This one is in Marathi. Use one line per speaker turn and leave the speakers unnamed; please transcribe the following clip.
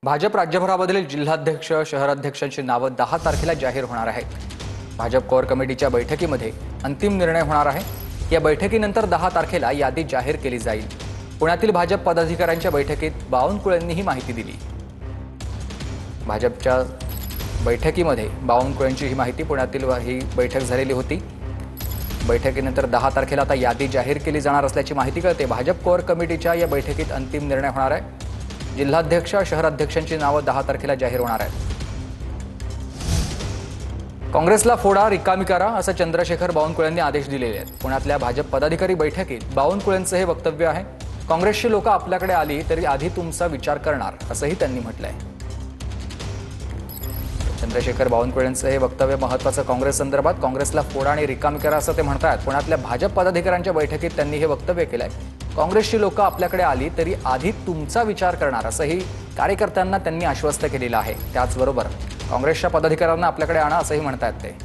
भाजप राज्यभरामधील जिल्हाध्यक्ष शहराध्यक्षांची नावं 10 तारखेला जाहीर होणार आहेत। भाजप कोर कमिटीच्या बैठकीमध्ये अंतिम निर्णय होणार आहे। या बैठकीनंतर 10 तारखेला यादी जाहीर केली जाईल। पुण्यातील भाजप पदाधिकाऱ्यांच्या बैठकीत बावनकुळेंनी ही माहिती दिली। भाजपच्या बैठकीमध्ये बावनकुळेंची ही माहिती पुण्यातील ही बैठक झालेली होती। बैठकीनंतर 10 तारखेला आता यादी जाहीर केली जाणार असल्याची माहिती कळते। भाजप कोर कमिटीच्या या बैठकीत अंतिम निर्णय होणार आहे। जिल्हाध्यक्ष शहराध्यक्षांची नावं 10 तारखेला जाहीर होणार आहेत। काँग्रेसला फोडा रिकामी करा असं चंद्रशेखर बावनकुळेंनी आदेश दिलेले आहेत। पुण्यातल्या भाजप पदाधिकारी बैठकीत बावनकुळेंचं हे वक्तव्य आहे। काँग्रेसची लोक आपल्याकडे आली तरी आधी तुमचा विचार करणार असंही त्यांनी म्हटलंय। चंद्रशेखर बावनकुळेंचं हे वक्तव्य महत्त्वाचं काँग्रेस संदर्भात। काँग्रेसला फोडा आणि रिकामी करा असं ते म्हणतात। पुण्यातल्या भाजप पदाधिकाऱ्यांच्या बैठकीत त्यांनी हे वक्तव्य केलंय। काँग्रेसची लोक आपल्याकडे आली तरी आधी तुमचा विचार करणार असंही कार्यकर्त्यांना त्यांनी आश्वस्त केलेलं आहे। त्याचबरोबर काँग्रेसच्या पदाधिकाऱ्यांना आपल्याकडे आणा असंही म्हणतात ते।